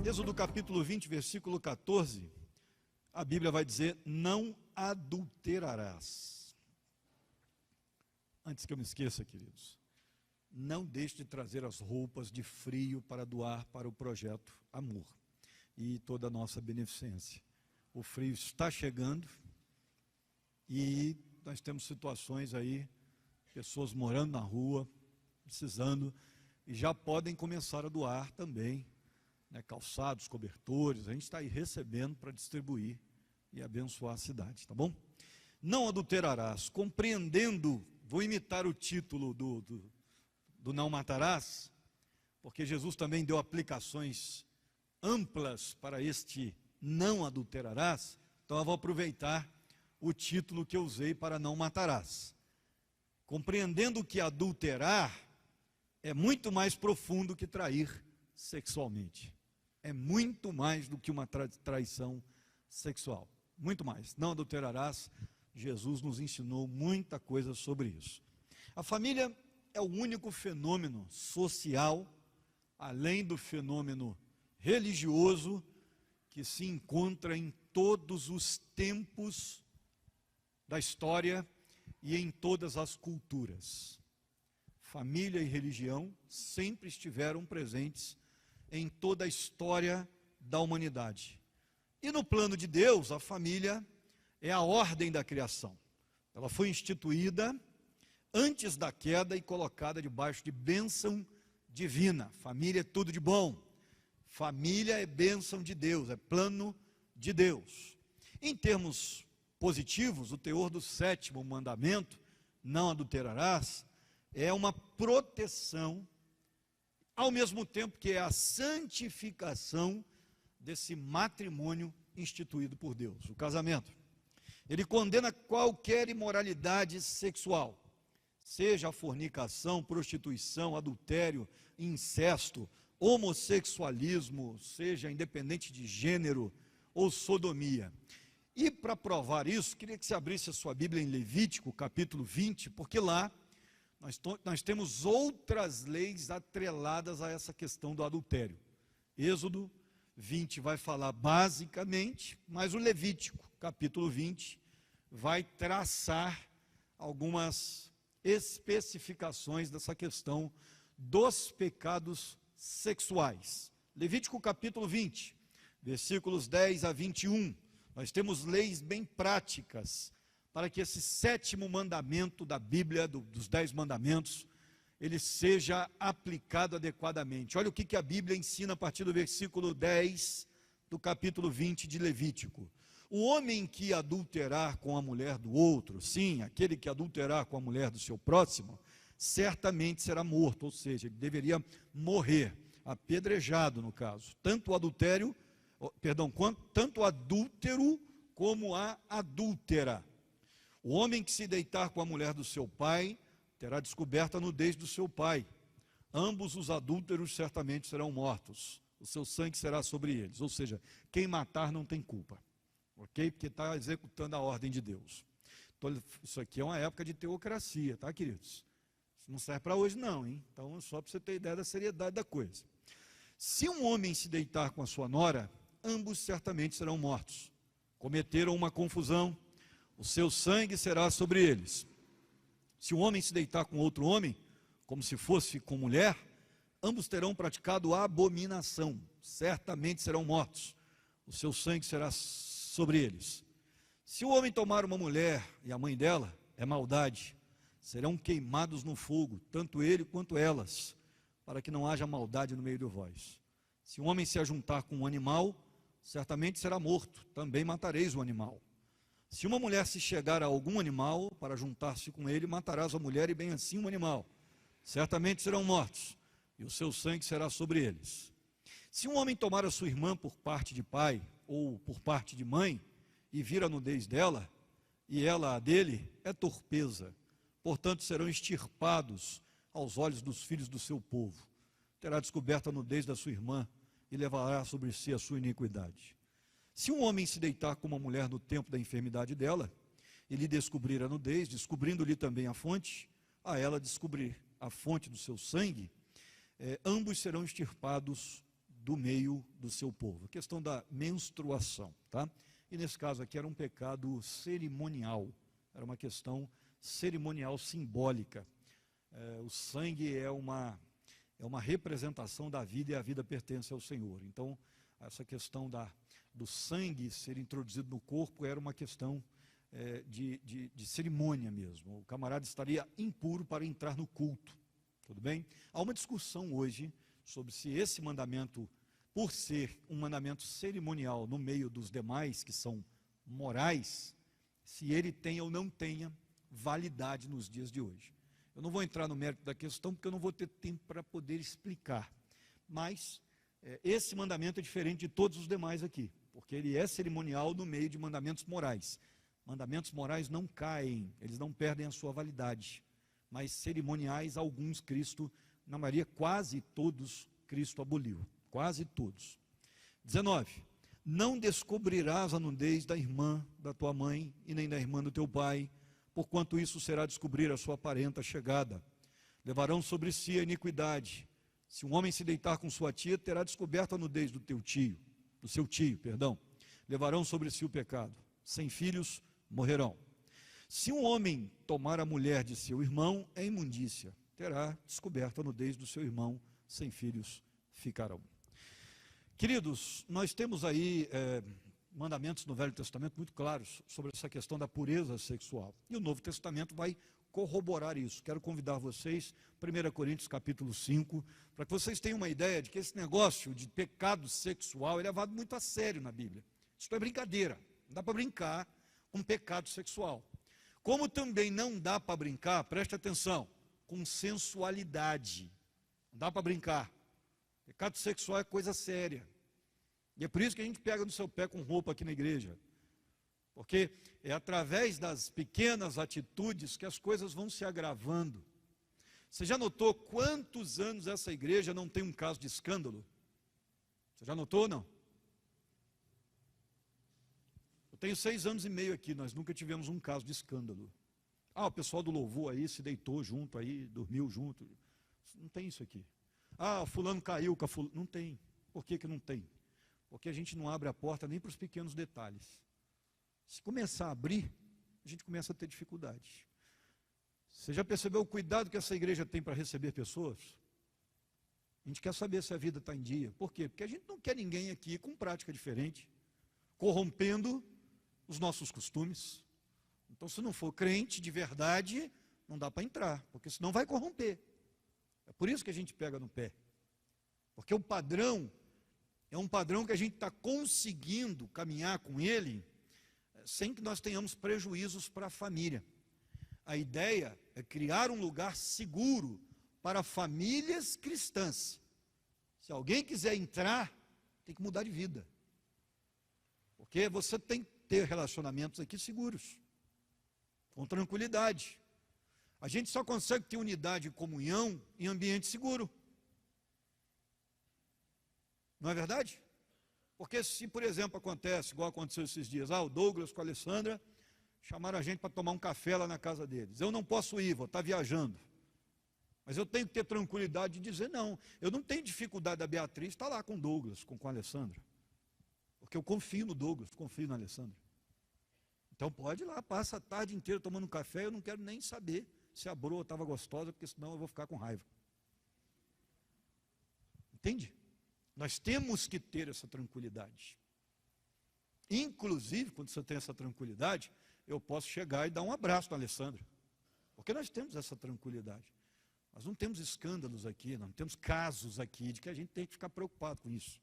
Êxodo capítulo 20, versículo 14, a Bíblia vai dizer: não adulterarás. Antes que eu me esqueça, queridos, não deixe de trazer as roupas de frio para doar para o projeto Amor e toda a nossa beneficência. O frio está chegando e nós temos situações aí, pessoas morando na rua, precisando, e já podem começar a doar também, né, calçados, cobertores. A gente está aí recebendo para distribuir e abençoar a cidade, tá bom? Não adulterarás, compreendendo, vou imitar o título do não matarás, porque Jesus também deu aplicações amplas para este não adulterarás, então eu vou aproveitar o título que eu usei para não matarás. Compreendendo que adulterar é muito mais profundo que trair sexualmente. É muito mais do que uma traição sexual. Muito mais. Não adulterarás. Jesus nos ensinou muita coisa sobre isso. A família é o único fenômeno social, além do fenômeno religioso, que se encontra em todos os tempos da história e em todas as culturas. Família e religião sempre estiveram presentes em toda a história da humanidade. E no plano de Deus, a família é a ordem da criação. Ela foi instituída antes da queda e colocada debaixo de bênção divina. Família é tudo de bom. Família é bênção de Deus, é plano de Deus. Em termos positivos, o teor do 7º mandamento, não adulterarás, é uma proteção, ao mesmo tempo que é a santificação desse matrimônio instituído por Deus, o casamento. Ele condena qualquer imoralidade sexual, seja a fornicação, prostituição, adultério, incesto, homossexualismo, seja independente de gênero ou sodomia. E para provar isso, queria que você abrisse a sua Bíblia em Levítico, capítulo 20, porque lá nós temos outras leis atreladas a essa questão do adultério. Êxodo 20 vai falar basicamente, mas o Levítico, capítulo 20, vai traçar algumas especificações dessa questão dos pecados sexuais. Levítico capítulo 20, versículos 10 a 21, nós temos leis bem práticas para que esse 7º mandamento da Bíblia, dos 10 mandamentos, ele seja aplicado adequadamente. Olha o que a Bíblia ensina a partir do versículo 10 do capítulo 20 de Levítico. O homem que adulterar com a mulher do outro, sim, aquele que adulterar com a mulher do seu próximo, certamente será morto, ou seja, ele deveria morrer, apedrejado no caso, tanto o adúltero como a adúltera. O homem que se deitar com a mulher do seu pai, terá descoberto a nudez do seu pai. Ambos os adúlteros certamente serão mortos, o seu sangue será sobre eles, ou seja, quem matar não tem culpa, ok? Porque está executando a ordem de Deus. Então, isso aqui é uma época de teocracia, tá, queridos? Isso não serve para hoje não, hein? Então, só para você ter ideia da seriedade da coisa. Se um homem se deitar com a sua nora, ambos certamente serão mortos. Cometeram uma confusão, o seu sangue será sobre eles. Se um homem se deitar com outro homem, como se fosse com mulher, ambos terão praticado abominação, certamente serão mortos. O seu sangue será sobre eles. Se o homem tomar uma mulher e a mãe dela, é maldade, serão queimados no fogo, tanto ele quanto elas, para que não haja maldade no meio de vós. Se um homem se ajuntar com um animal, certamente será morto, também matareis o animal. Se uma mulher se chegar a algum animal para juntar-se com ele, matarás a mulher e bem assim o animal. Certamente serão mortos, e o seu sangue será sobre eles. Se um homem tomar a sua irmã por parte de pai ou por parte de mãe, e vir a nudez dela, e ela a dele, é torpeza. Portanto, serão extirpados aos olhos dos filhos do seu povo. Terá descoberto a nudez da sua irmã, e levará sobre si a sua iniquidade. Se um homem se deitar com uma mulher no tempo da enfermidade dela, e lhe descobrir a nudez, descobrindo-lhe também a fonte, a ela descobrir a fonte do seu sangue, ambos serão extirpados do meio do seu povo. A questão da menstruação, tá? E nesse caso aqui era um pecado cerimonial, era uma questão cerimonial simbólica. O sangue é uma representação da vida e a vida pertence ao Senhor. Então, essa questão do sangue ser introduzido no corpo era uma questão de cerimônia mesmo. O camarada estaria impuro para entrar no culto, tudo bem? Há uma discussão hoje sobre se esse mandamento, por ser um mandamento cerimonial no meio dos demais, que são morais, se ele tem ou não tenha validade nos dias de hoje. Eu não vou entrar no mérito da questão, porque eu não vou ter tempo para poder explicar. Mas esse mandamento é diferente de todos os demais aqui, porque ele é cerimonial no meio de mandamentos morais. Mandamentos morais não caem, eles não perdem a sua validade. Mas cerimoniais, alguns Cristo, na maioria, quase todos, Cristo aboliu. Quase todos. 19. Não descobrirás a nudez da irmã da tua mãe e nem da irmã do teu pai, porquanto isso será descobrir a sua parenta chegada. Levarão sobre si a iniquidade. Se um homem se deitar com sua tia, terá descoberto a nudez do seu tio. Levarão sobre si o pecado. Sem filhos, morrerão. Se um homem tomar a mulher de seu irmão, é imundícia. Terá descoberto a nudez do seu irmão, sem filhos ficarão. Queridos, nós temos aí mandamentos no Velho Testamento muito claros sobre essa questão da pureza sexual. E o Novo Testamento vai corroborar isso. Quero convidar vocês, 1 Coríntios capítulo 5, para que vocês tenham uma ideia de que esse negócio de pecado sexual é levado muito a sério na Bíblia. Isso não é brincadeira, não dá para brincar com pecado sexual. Como também não dá para brincar, preste atenção, com sensualidade. Não dá para brincar. Pecado sexual é coisa séria. E é por isso que a gente pega no seu pé com roupa aqui na igreja. Porque é através das pequenas atitudes que as coisas vão se agravando. Você já notou quantos anos essa igreja não tem um caso de escândalo? Você já notou ou não? Eu tenho 6 anos e meio aqui, nós nunca tivemos um caso de escândalo. O pessoal do louvor aí se deitou junto aí, dormiu junto. Não tem isso aqui. Fulano caiu com a fulano. Não tem. Por que não tem? Porque a gente não abre a porta nem para os pequenos detalhes. Se começar a abrir, a gente começa a ter dificuldade. Você já percebeu o cuidado que essa igreja tem para receber pessoas? A gente quer saber se a vida está em dia. Por quê? Porque a gente não quer ninguém aqui com prática diferente, corrompendo os nossos costumes. Então, se não for crente de verdade, não dá para entrar, porque senão vai corromper. É por isso que a gente pega no pé. Porque o padrão é um padrão que a gente está conseguindo caminhar com ele sem que nós tenhamos prejuízos para a família. A ideia é criar um lugar seguro para famílias cristãs. Se alguém quiser entrar, tem que mudar de vida. Porque você tem que ter relacionamentos aqui seguros, com tranquilidade. A gente só consegue ter unidade e comunhão em ambiente seguro. Não é verdade? Porque se, por exemplo, acontece, igual aconteceu esses dias, o Douglas com a Alessandra chamaram a gente para tomar um café lá na casa deles. Eu não posso ir, vou estar viajando. Mas eu tenho que ter tranquilidade de dizer não. Eu não tenho dificuldade da Beatriz estar lá com o Douglas, com a Alessandra. Porque eu confio no Douglas, confio na Alessandra. Então pode ir lá, passa a tarde inteira tomando um café, eu não quero nem saber se a broa estava gostosa, porque senão eu vou ficar com raiva. Entende? Nós temos que ter essa tranquilidade. Inclusive, quando você tem essa tranquilidade, eu posso chegar e dar um abraço na Alessandra. Porque nós temos essa tranquilidade. Nós não temos escândalos aqui, não temos casos aqui de que a gente tem que ficar preocupado com isso.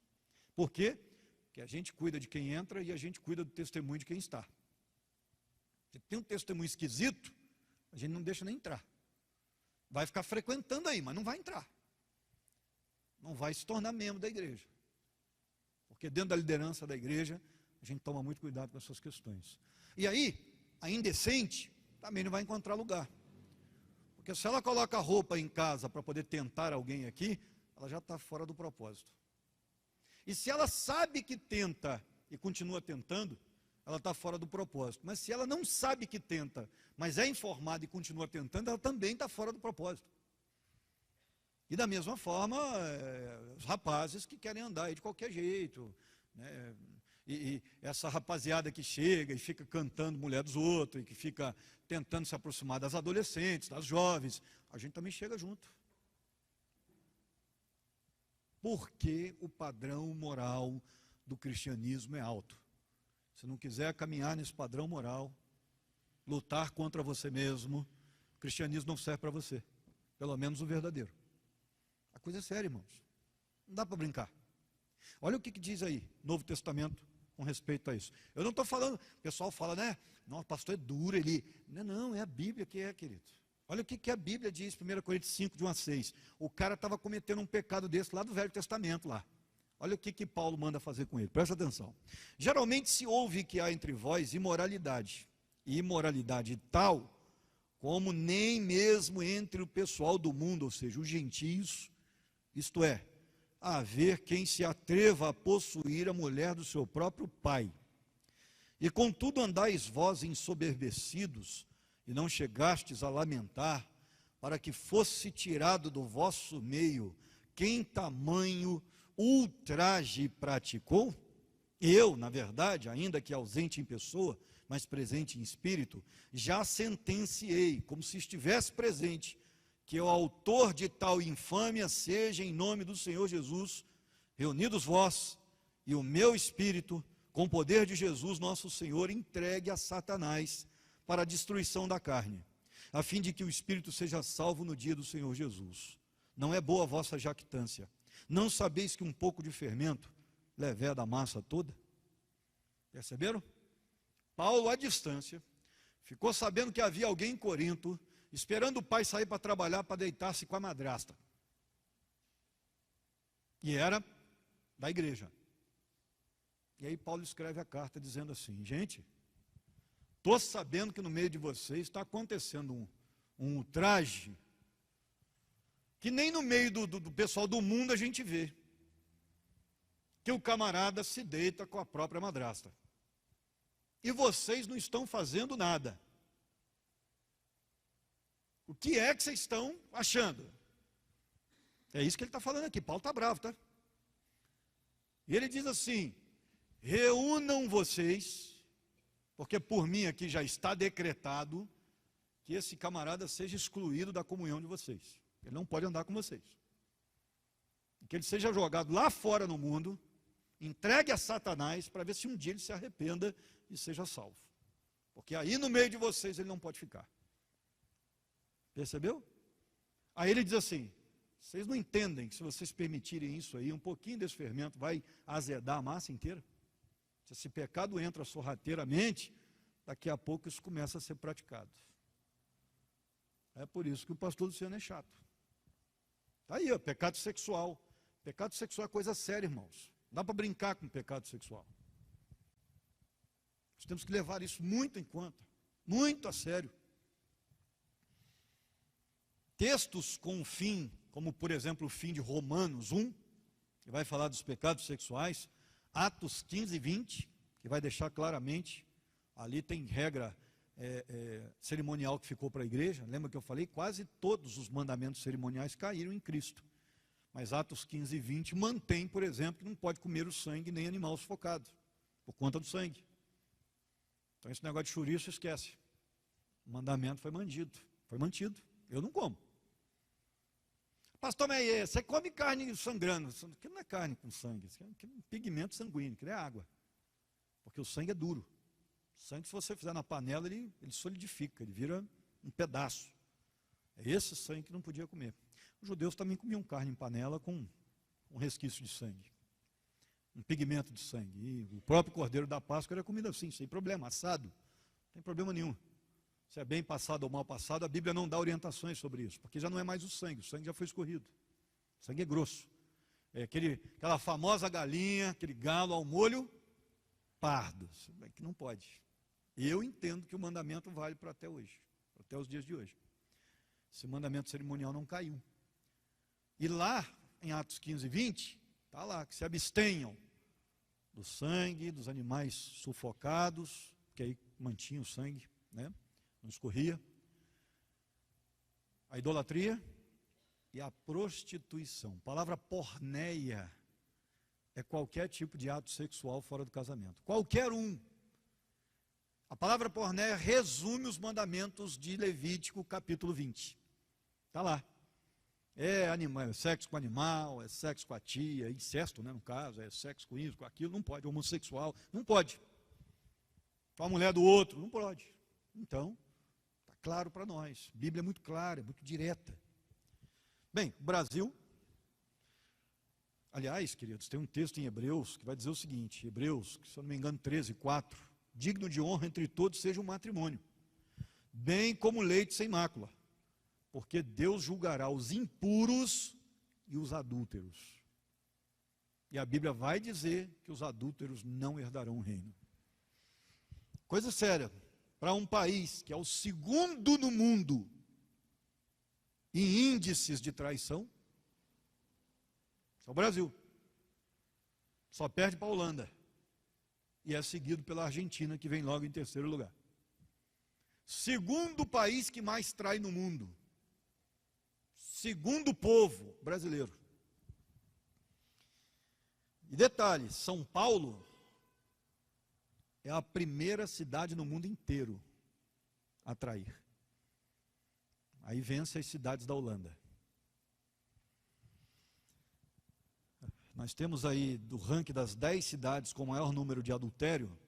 Por quê? Porque a gente cuida de quem entra e a gente cuida do testemunho de quem está. Se tem um testemunho esquisito, a gente não deixa nem entrar. Vai ficar frequentando aí, mas não vai entrar. Não vai se tornar membro da igreja. Porque dentro da liderança da igreja, a gente toma muito cuidado com essas questões. E aí, a indecente também não vai encontrar lugar. Porque se ela coloca a roupa em casa para poder tentar alguém aqui, ela já está fora do propósito. E se ela sabe que tenta e continua tentando, ela está fora do propósito. Mas se ela não sabe que tenta, mas é informada e continua tentando, ela também está fora do propósito. E da mesma forma, os rapazes que querem andar aí de qualquer jeito, né? E essa rapaziada que chega e fica cantando mulher dos outros, e que fica tentando se aproximar das adolescentes, das jovens, a gente também chega junto. Porque o padrão moral do cristianismo é alto. Se não quiser caminhar nesse padrão moral, lutar contra você mesmo, o cristianismo não serve para você, pelo menos o verdadeiro. A coisa é séria, irmãos. Não dá para brincar. Olha o que diz aí, Novo Testamento, com respeito a isso. Eu não estou falando, o pessoal fala, né? Não, o pastor é duro, ele... Não, é a Bíblia que é, querido. Olha o que a Bíblia diz, 1 Coríntios 5, de 1 a 6. O cara estava cometendo um pecado desse lá do Velho Testamento, lá. Olha o que Paulo manda fazer com ele, presta atenção. Geralmente se ouve que há entre vós imoralidade, e imoralidade tal, como nem mesmo entre o pessoal do mundo, ou seja, os gentios, isto é, haver quem se atreva a possuir a mulher do seu próprio pai. E contudo andais vós ensoberbecidos, e não chegastes a lamentar, para que fosse tirado do vosso meio quem tamanho ultraje praticou? Eu, na verdade, ainda que ausente em pessoa, mas presente em espírito, já sentenciei, como se estivesse presente, que o autor de tal infâmia seja, em nome do Senhor Jesus, reunidos vós e o meu espírito, com o poder de Jesus nosso Senhor, entregue a Satanás para a destruição da carne, a fim de que o espírito seja salvo no dia do Senhor Jesus. Não é boa a vossa jactância. Não sabeis que um pouco de fermento levéa da massa toda? Perceberam? Paulo, à distância, ficou sabendo que havia alguém em Corinto, esperando o pai sair para trabalhar, para deitar-se com a madrasta. E era da igreja. E aí Paulo escreve a carta dizendo assim, gente, estou sabendo que no meio de vocês está acontecendo um ultraje, que nem no meio do pessoal do mundo a gente vê, que o camarada se deita com a própria madrasta. E vocês não estão fazendo nada. O que é que vocês estão achando? É isso que ele está falando aqui. Paulo está bravo, tá? E ele diz assim, reúnam vocês, porque por mim aqui já está decretado que esse camarada seja excluído da comunhão de vocês. Ele não pode andar com vocês. Que ele seja jogado lá fora no mundo, entregue a Satanás, para ver se um dia ele se arrependa e seja salvo. Porque aí no meio de vocês ele não pode ficar. Percebeu? Aí ele diz assim, vocês não entendem que se vocês permitirem isso aí, um pouquinho desse fermento vai azedar a massa inteira? Se esse pecado entra sorrateiramente, daqui a pouco isso começa a ser praticado. É por isso que o pastor Luciano é chato. Está aí, ó, pecado sexual. Pecado sexual é coisa séria, irmãos. Não dá para brincar com pecado sexual. Nós temos que levar isso muito em conta, muito a sério. Textos com o fim, como por exemplo o fim de Romanos 1, que vai falar dos pecados sexuais, Atos 15 e 20, que vai deixar claramente, ali tem regra cerimonial que ficou para a igreja. Lembra que eu falei? Quase todos os mandamentos cerimoniais caíram em Cristo. Mas Atos 15 e 20 mantém, por exemplo, que não pode comer o sangue nem animal sufocado, por conta do sangue. Então esse negócio de chouriço, esquece. O mandamento foi mantido. Eu não como. Pastor, mas você come carne sangrando. Aquilo não é carne com sangue, isso é um pigmento sanguíneo, aquilo é água. Porque o sangue é duro. O sangue, se você fizer na panela, ele solidifica, ele vira um pedaço. É esse sangue que não podia comer. Os judeus também comiam carne em panela com um resquício de sangue, um pigmento de sangue. E o próprio cordeiro da Páscoa era comido assim, sem problema, assado, não tem problema nenhum. Se é bem passado ou mal passado, a Bíblia não dá orientações sobre isso, porque já não é mais o sangue já foi escorrido. O sangue é grosso. É aquela famosa galinha, aquele galo ao molho pardo, que não pode. E eu entendo que o mandamento vale para até hoje, até os dias de hoje. Esse mandamento cerimonial não caiu. E lá, em Atos 15 e 20, está lá, que se abstenham do sangue, dos animais sufocados, que aí mantinha o sangue, né? Não escorria. A idolatria e a prostituição. A palavra porneia é qualquer tipo de ato sexual fora do casamento. Qualquer um. A palavra porneia resume os mandamentos de Levítico, capítulo 20. Está lá. É animal, é sexo com animal, é sexo com a tia, incesto, né, no caso, é sexo com isso, com aquilo, não pode. Homossexual, não pode. Com a mulher do outro, não pode. Então, está claro para nós. A Bíblia é muito clara, é muito direta. Bem, o Brasil, aliás, queridos, tem um texto em Hebreus que vai dizer o seguinte, Hebreus, se eu não me engano, 13:4, digno de honra entre todos seja o matrimônio, bem como leite sem mácula, porque Deus julgará os impuros e os adúlteros. E a Bíblia vai dizer que os adúlteros não herdarão o reino. Coisa séria, para um país que é o segundo no mundo em índices de traição, é o Brasil. Só perde para a Holanda. E é seguido pela Argentina, que vem logo em terceiro lugar. Segundo país que mais trai no mundo. Segundo povo brasileiro. E detalhe, São Paulo é a primeira cidade no mundo inteiro a trair. Aí vence as cidades da Holanda. Nós temos aí, do ranking das 10 cidades com maior número de adultério,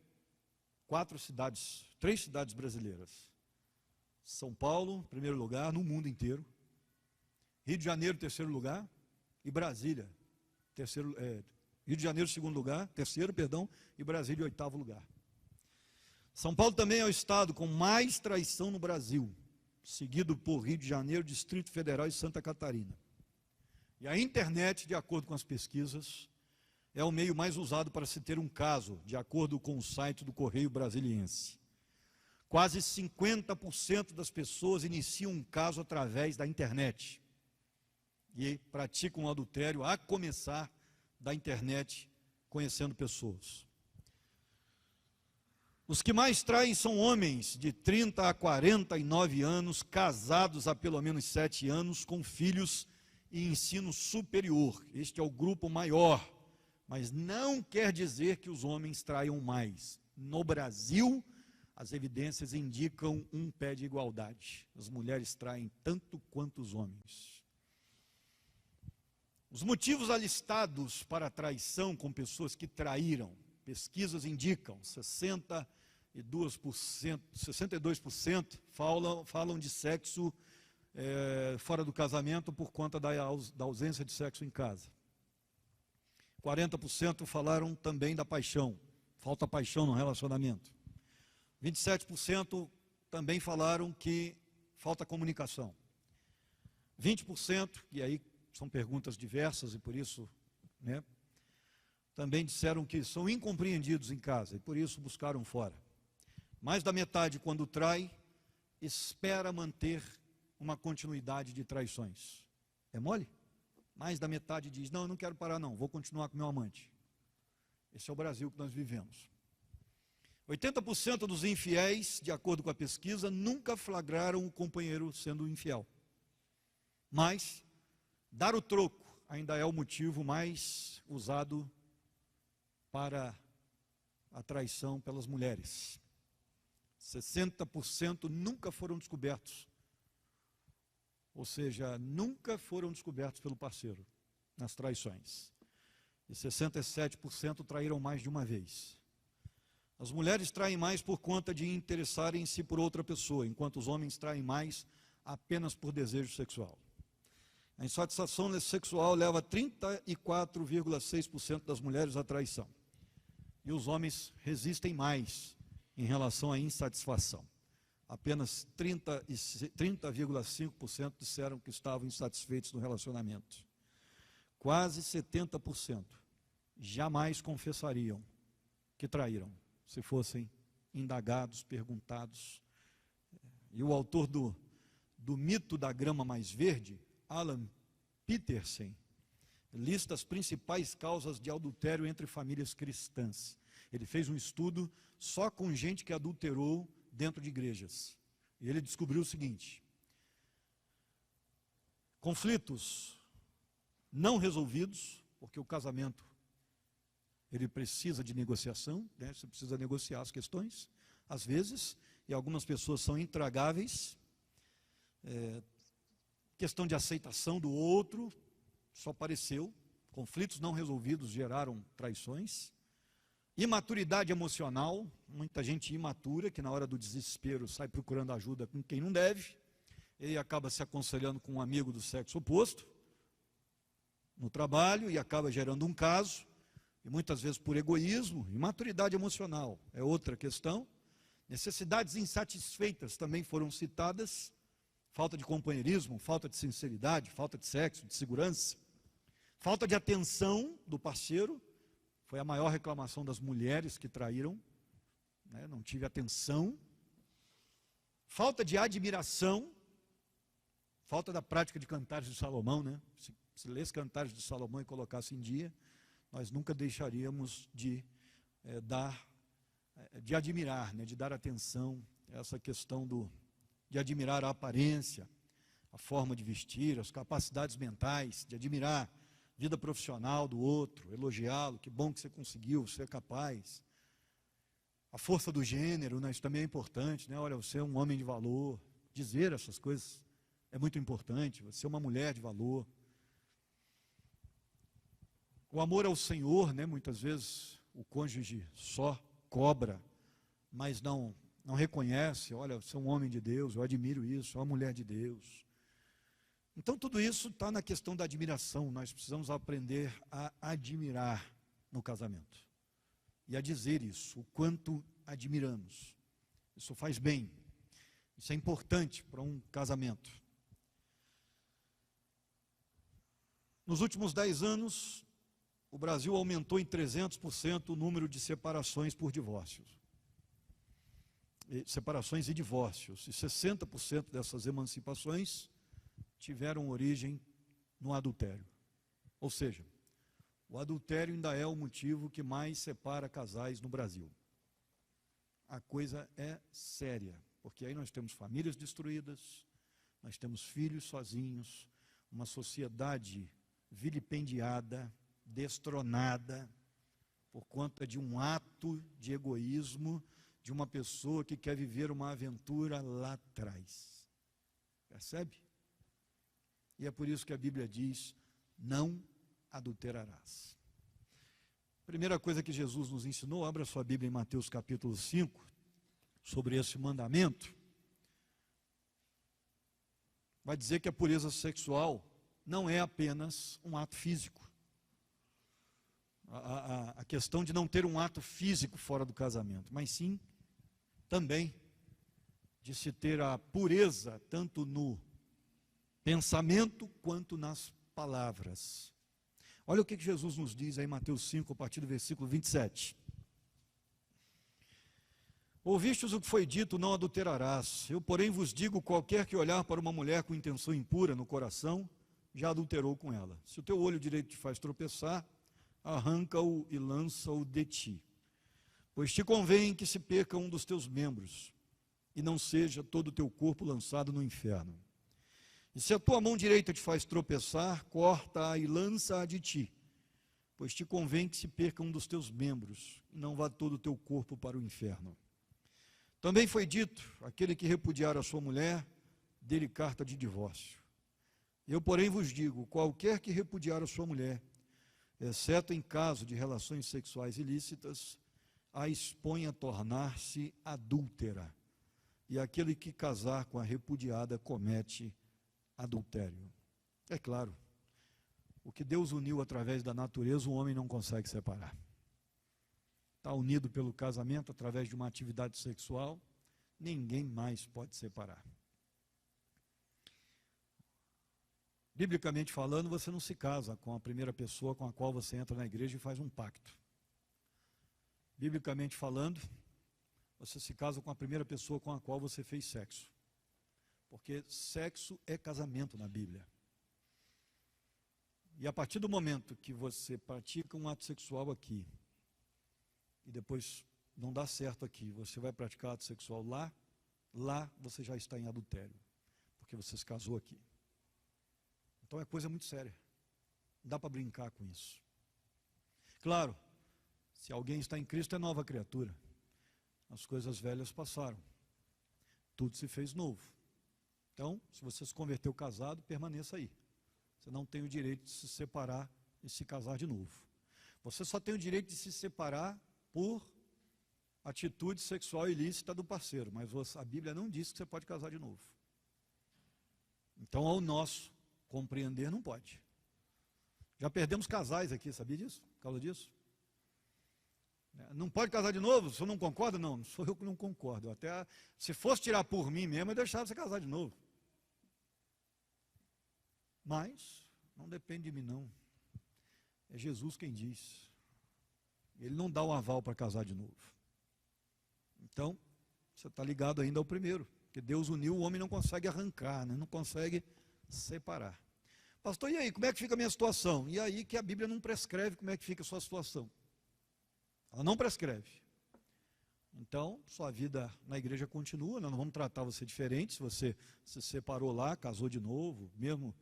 3 cidades brasileiras. São Paulo, primeiro lugar, no mundo inteiro. Rio de Janeiro, terceiro lugar. E Brasília, Rio de Janeiro, segundo lugar, terceiro, perdão, e Brasília, oitavo lugar. São Paulo também é o estado com mais traição no Brasil, seguido por Rio de Janeiro, Distrito Federal e Santa Catarina. E a internet, de acordo com as pesquisas, é o meio mais usado para se ter um caso, de acordo com o site do Correio Brasiliense. Quase 50% das pessoas iniciam um caso através da internet e praticam o adultério a começar da internet, conhecendo pessoas. Os que mais traem são homens de 30 a 49 anos, casados há pelo menos 7 anos, com filhos e ensino superior. Este é o grupo maior, mas não quer dizer que os homens traiam mais. No Brasil, as evidências indicam um pé de igualdade. As mulheres traem tanto quanto os homens. Os motivos alistados para a traição com pessoas que traíram, pesquisas indicam, 62% falam de sexo fora do casamento por conta da ausência de sexo em casa. 40% falaram também da paixão, falta paixão no relacionamento. 27% também falaram que falta comunicação. 20%, e aí são perguntas diversas e por isso, né, também disseram que são incompreendidos em casa e por isso buscaram fora. Mais da metade, quando trai, espera manter uma continuidade de traições. É mole? Mais da metade diz, não, eu não quero parar não, vou continuar com meu amante. Esse é o Brasil que nós vivemos. 80% dos infiéis, de acordo com a pesquisa, nunca flagraram o companheiro sendo infiel. Mas, dar o troco ainda é o motivo mais usado para a traição pelas mulheres. 60% nunca foram descobertos. Ou seja, nunca foram descobertos pelo parceiro nas traições. E 67% traíram mais de uma vez. As mulheres traem mais por conta de interessarem-se por outra pessoa, enquanto os homens traem mais apenas por desejo sexual. A insatisfação sexual leva 34,6% das mulheres à traição. E os homens resistem mais em relação à insatisfação. Apenas 30,5% disseram que estavam insatisfeitos no relacionamento. Quase 70% jamais confessariam que traíram, se fossem indagados, perguntados. E o autor do mito da grama mais verde, Alan Petersen, lista as principais causas de adultério entre famílias cristãs. Ele fez um estudo só com gente que adulterou dentro de igrejas. E ele descobriu o seguinte: Conflitos não resolvidos, porque o casamento ele precisa de negociação, né? Você precisa negociar as questões, às vezes, e algumas pessoas são intragáveis. Questão de aceitação do outro, só apareceu. Conflitos não resolvidos geraram traições. Imaturidade emocional, muita gente imatura, que na hora do desespero sai procurando ajuda com quem não deve, e acaba se aconselhando com um amigo do sexo oposto, no trabalho, e acaba gerando um caso, e muitas vezes por egoísmo. Imaturidade emocional é outra questão. Necessidades insatisfeitas também foram citadas, falta de companheirismo, falta de sinceridade, falta de sexo, de segurança, falta de atenção do parceiro. Foi a maior reclamação das mulheres que traíram, né? Não tive atenção. Falta de admiração, falta da prática de Cantares de Salomão, né? Se lesse Cantares de Salomão e colocasse em dia, nós nunca deixaríamos de admirar, né? De dar atenção a essa questão de admirar a aparência, a forma de vestir, as capacidades mentais, de admirar vida profissional do outro, elogiá-lo, que bom que você conseguiu, você é capaz. A força do gênero, né, isso também é importante, né? Olha, você é um homem de valor. Dizer essas coisas é muito importante, você é uma mulher de valor. O amor ao Senhor, né, muitas vezes o cônjuge só cobra, mas não reconhece. Olha, você é um homem de Deus, eu admiro isso, é uma mulher de Deus. Então tudo isso está na questão da admiração. Nós precisamos aprender a admirar no casamento e a dizer isso, o quanto admiramos. Isso faz bem, isso é importante para um casamento. Nos últimos 10 anos, o Brasil aumentou em 300% o número de separações por divórcios. Separações e divórcios. E 60% dessas emancipações tiveram origem no adultério. Ou seja, o adultério ainda é o motivo que mais separa casais no Brasil. A coisa é séria, porque aí nós temos famílias destruídas, nós temos filhos sozinhos, uma sociedade vilipendiada, destronada, por conta de um ato de egoísmo de uma pessoa que quer viver uma aventura lá atrás. Percebe? E é por isso que a Bíblia diz: não adulterarás. Primeira coisa que Jesus nos ensinou, abra sua Bíblia em Mateus capítulo 5, sobre esse mandamento. Vai dizer que a pureza sexual não é apenas um ato físico. A questão de não ter um ato físico fora do casamento, mas sim também de se ter a pureza tanto no pensamento quanto nas palavras. Olha o que Jesus nos diz aí em Mateus 5, a partir do versículo 27. Ouvistes o que foi dito, não adulterarás. Eu, porém, vos digo, qualquer que olhar para uma mulher com intenção impura no coração, já adulterou com ela. Se o teu olho direito te faz tropeçar, arranca-o e lança-o de ti. Pois te convém que se perca um dos teus membros, e não seja todo o teu corpo lançado no inferno. E se a tua mão direita te faz tropeçar, corta-a e lança-a de ti, pois te convém que se perca um dos teus membros, e não vá todo o teu corpo para o inferno. Também foi dito, aquele que repudiar a sua mulher, dê-lhe carta de divórcio. Eu, porém, vos digo, qualquer que repudiar a sua mulher, exceto em caso de relações sexuais ilícitas, a expõe a tornar-se adúltera. E aquele que casar com a repudiada comete adultério. É claro, o que Deus uniu através da natureza, o homem não consegue separar. Está unido pelo casamento, através de uma atividade sexual, ninguém mais pode separar. Biblicamente falando, você não se casa com a primeira pessoa com a qual você entra na igreja e faz um pacto. Biblicamente falando, você se casa com a primeira pessoa com a qual você fez sexo. Porque sexo é casamento na Bíblia. E a partir do momento que você pratica um ato sexual aqui, e depois não dá certo aqui, você vai praticar ato sexual lá você já está em adultério, porque você se casou aqui. Então é coisa muito séria. Não dá para brincar com isso. Claro, se alguém está em Cristo é nova criatura. As coisas velhas passaram. Tudo se fez novo. Então, se você se converteu casado, permaneça aí. Você não tem o direito de se separar e se casar de novo. Você só tem o direito de se separar por atitude sexual ilícita do parceiro, mas a Bíblia não diz que você pode casar de novo. Então, ao nosso compreender, não pode. Já perdemos casais aqui, sabia disso? Por causa disso? Não pode casar de novo? O senhor não concorda? Não, não sou eu que não concordo. Até, se fosse tirar por mim mesmo, eu deixava você casar de novo. Mas, não depende de mim não. É Jesus quem diz. Ele não dá o aval para casar de novo. Então, você está ligado ainda ao primeiro. Porque Deus uniu, o homem não consegue arrancar, né? Não consegue separar. Pastor, e aí, como é que fica a minha situação? E aí que a Bíblia não prescreve como é que fica a sua situação. Ela não prescreve. Então, sua vida na igreja continua, nós não vamos tratar você diferente, se você se separou lá, casou de novo, mesmo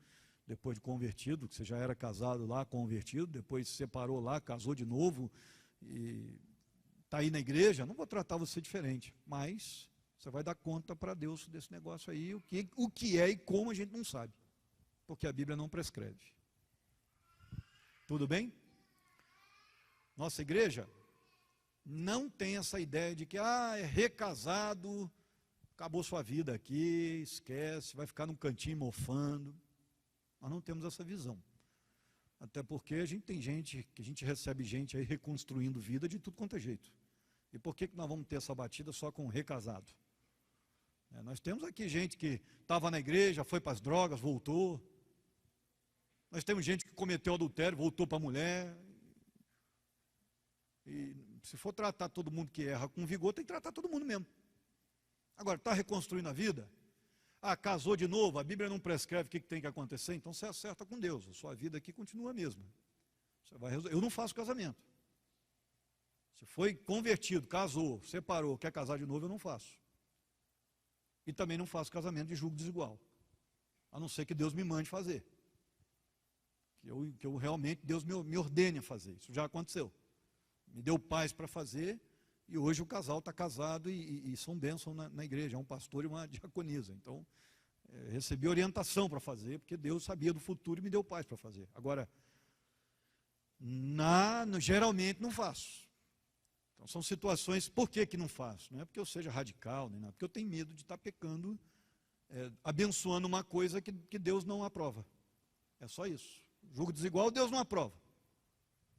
depois de convertido, que você já era casado lá, convertido, depois se separou lá, casou de novo, e está aí na igreja, não vou tratar você diferente, mas você vai dar conta para Deus desse negócio aí, o que é e como a gente não sabe, porque a Bíblia não prescreve. Tudo bem? Nossa igreja não tem essa ideia de que, é recasado, acabou sua vida aqui, esquece, vai ficar num cantinho mofando. Nós não temos essa visão. Até porque a gente recebe gente aí reconstruindo vida de tudo quanto é jeito. E por que nós vamos ter essa batida só com recasado? Nós temos aqui gente que estava na igreja, foi para as drogas, voltou. Nós temos gente que cometeu adultério, voltou para a mulher. E se for tratar todo mundo que erra com vigor, tem que tratar todo mundo mesmo. Agora, está reconstruindo a vida? Casou de novo, a Bíblia não prescreve o que tem que acontecer, então você acerta com Deus, a sua vida aqui continua a mesma. Você vai resolver. Eu não faço casamento. Se foi convertido, casou, separou, quer casar de novo, eu não faço. E também não faço casamento de julgo desigual. A não ser que Deus me mande fazer. Que eu realmente, Deus me ordene a fazer. Isso já aconteceu. Me deu paz para fazer, e hoje o casal está casado e são bênçãos na igreja, é um pastor e uma diaconisa. Então, recebi orientação para fazer, porque Deus sabia do futuro e me deu paz para fazer. Agora, geralmente não faço. Então, são situações, por que não faço? Não é porque eu seja radical, nem nada, porque eu tenho medo de estar pecando, abençoando uma coisa que Deus não aprova. É só isso. Julgo desigual, Deus não aprova.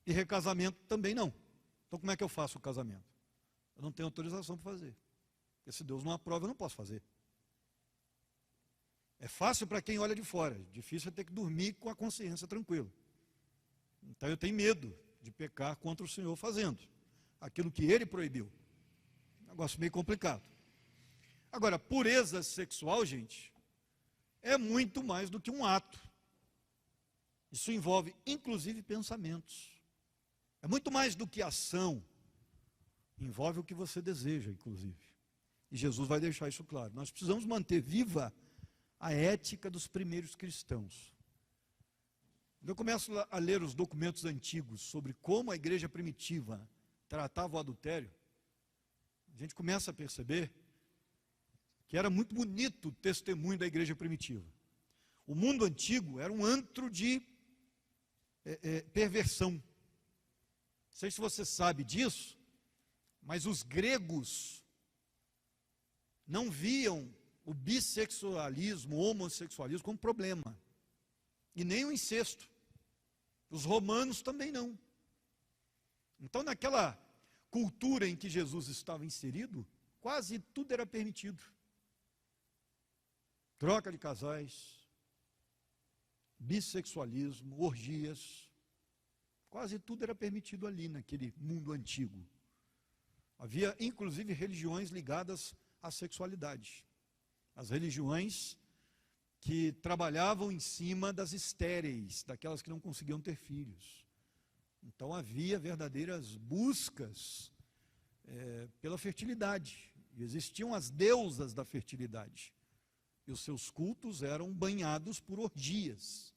E recasamento também não. Então, como é que eu faço o casamento? Eu não tenho autorização para fazer. Porque se Deus não aprova, eu não posso fazer. É fácil para quem olha de fora. Difícil é ter que dormir com a consciência tranquila. Então, eu tenho medo de pecar contra o Senhor fazendo aquilo que Ele proibiu. Negócio meio complicado. Agora, pureza sexual, gente, é muito mais do que um ato. Isso envolve, inclusive, pensamentos. É muito mais do que ação. Envolve o que você deseja, inclusive. E Jesus vai deixar isso claro. Nós precisamos manter viva a ética dos primeiros cristãos. Quando eu começo a ler os documentos antigos sobre como a igreja primitiva tratava o adultério, a gente começa a perceber que era muito bonito o testemunho da igreja primitiva. O mundo antigo era um antro de perversão. Não sei se você sabe disso, mas os gregos não viam o bissexualismo, o homossexualismo como problema. E nem o incesto. Os romanos também não. Então, naquela cultura em que Jesus estava inserido, quase tudo era permitido. Troca de casais, bissexualismo, orgias, quase tudo era permitido ali naquele mundo antigo. Havia, inclusive, religiões ligadas à sexualidade. As religiões que trabalhavam em cima das estéreis, daquelas que não conseguiam ter filhos. Então havia verdadeiras buscas pela fertilidade. E existiam as deusas da fertilidade. E os seus cultos eram banhados por orgias.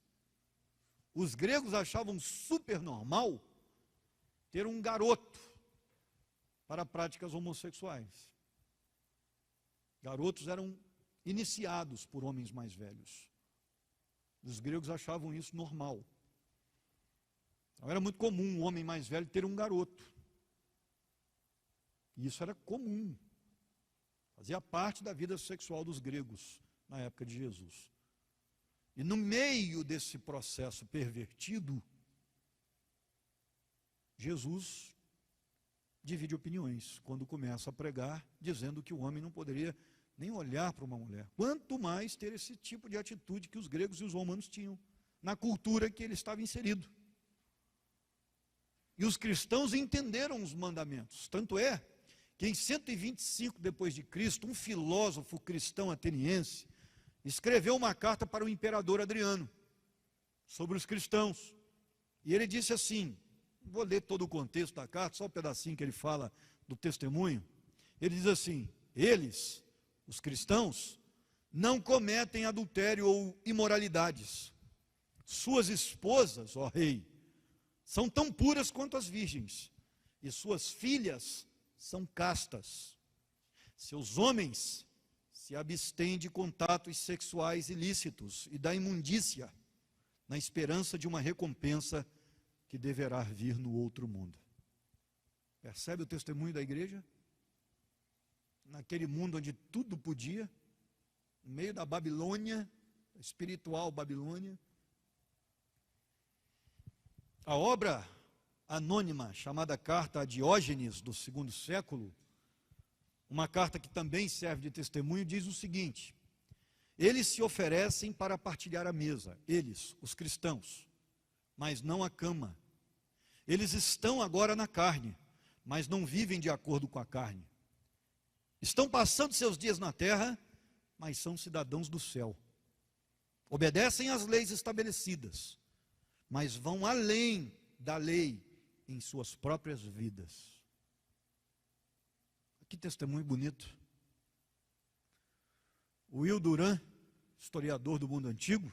Os gregos achavam super normal ter um garoto para práticas homossexuais. Garotos eram iniciados por homens mais velhos. Os gregos achavam isso normal. Então, era muito comum um homem mais velho ter um garoto. E isso era comum. Fazia parte da vida sexual dos gregos na época de Jesus. E no meio desse processo pervertido, Jesus divide opiniões quando começa a pregar, dizendo que o homem não poderia nem olhar para uma mulher. Quanto mais ter esse tipo de atitude que os gregos e os romanos tinham na cultura que ele estava inserido. E os cristãos entenderam os mandamentos. Tanto é que em 125 depois de Cristo, um filósofo cristão ateniense escreveu uma carta para o imperador Adriano sobre os cristãos. E ele disse assim, vou ler todo o contexto da carta, só um pedacinho que ele fala do testemunho. Ele diz assim: eles, os cristãos, não cometem adultério ou imoralidades. Suas esposas, ó rei, são tão puras quanto as virgens, e suas filhas são castas. Seus homens se abstêm de contatos sexuais ilícitos e da imundícia, na esperança de uma recompensa que deverá vir no outro mundo. Percebe o testemunho da igreja? Naquele mundo onde tudo podia, no meio da Babilônia, espiritual Babilônia. A obra anônima chamada Carta a Diógenes, do segundo século, uma carta que também serve de testemunho, diz o seguinte: eles se oferecem para partilhar a mesa, eles, os cristãos, mas não a cama. Eles estão agora na carne, mas não vivem de acordo com a carne. Estão passando seus dias na terra, mas são cidadãos do céu. Obedecem às leis estabelecidas, mas vão além da lei em suas próprias vidas. Que testemunho bonito. O Will Durant, historiador do mundo antigo,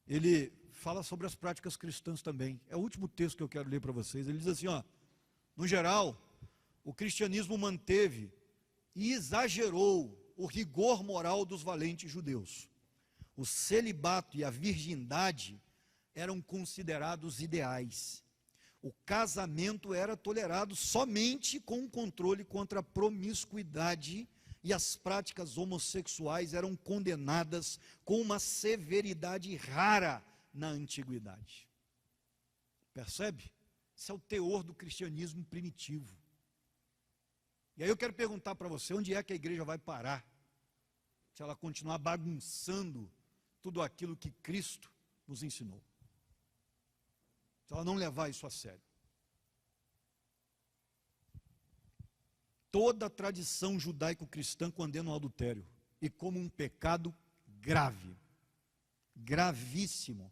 ele fala sobre as práticas cristãs também. É o último texto que eu quero ler para vocês. Ele diz assim, ó, no geral, o cristianismo manteve e exagerou o rigor moral dos valentes judeus. O celibato e a virgindade eram considerados ideais. O casamento era tolerado somente com um controle contra a promiscuidade e as práticas homossexuais eram condenadas com uma severidade rara na antiguidade. Percebe? Esse é o teor do cristianismo primitivo. E aí eu quero perguntar para você, onde é que a igreja vai parar? Se ela continuar bagunçando tudo aquilo que Cristo nos ensinou. Se ela não levar isso a sério. Toda a tradição judaico-cristã condena o adultério, e como um pecado grave, gravíssimo.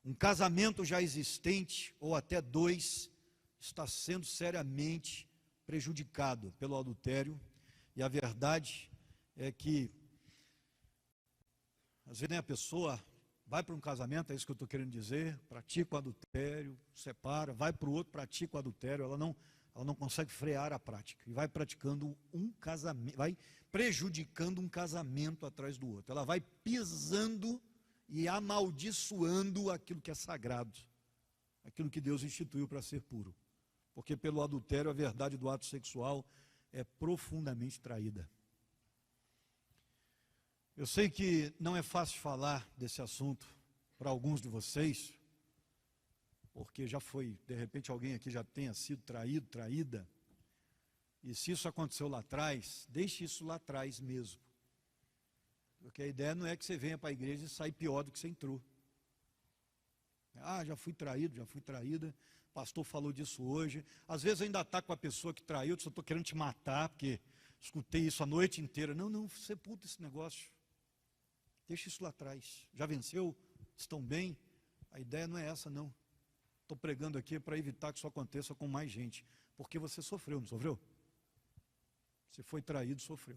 Um casamento já existente, ou até dois, está sendo seriamente prejudicado pelo adultério, e a verdade é que, às vezes, a pessoa vai para um casamento, é isso que eu estou querendo dizer, pratica o adultério, separa, vai para o outro, pratica o adultério, ela não consegue frear a prática, e vai praticando um casamento, vai prejudicando um casamento atrás do outro, ela vai pisando e amaldiçoando aquilo que é sagrado, aquilo que Deus instituiu para ser puro, porque pelo adultério a verdade do ato sexual é profundamente traída. Eu sei que não é fácil falar desse assunto para alguns de vocês, porque já foi, de repente alguém aqui já tenha sido traído, traída, e se isso aconteceu lá atrás, deixe isso lá atrás mesmo, porque a ideia não é que você venha para a igreja e saia pior do que você entrou. Ah, já fui traído, já fui traída, o pastor falou disso hoje, às vezes ainda está com a pessoa que traiu, eu estou querendo te matar, porque escutei isso a noite inteira. Não, sepulta esse negócio. Deixa isso lá atrás. Já venceu? Estão bem? A ideia não é essa, não. Estou pregando aqui para evitar que isso aconteça com mais gente. Porque você sofreu, não sofreu? Você foi traído, sofreu.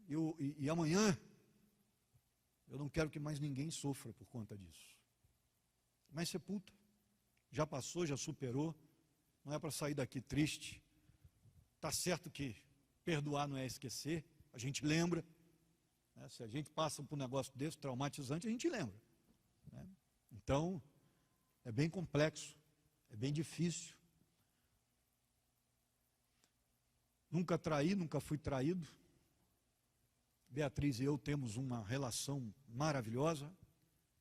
E amanhã, Eu não quero que mais ninguém sofra por conta disso. Mas sepulta. Já passou, já superou. Não é para sair daqui triste. Está certo que perdoar não é esquecer. A gente lembra. Né? Se a gente passa por um negócio desse, traumatizante, a gente lembra. Né? Então, é bem complexo. É bem difícil. Nunca traí, nunca fui traído. Beatriz e eu temos uma relação maravilhosa,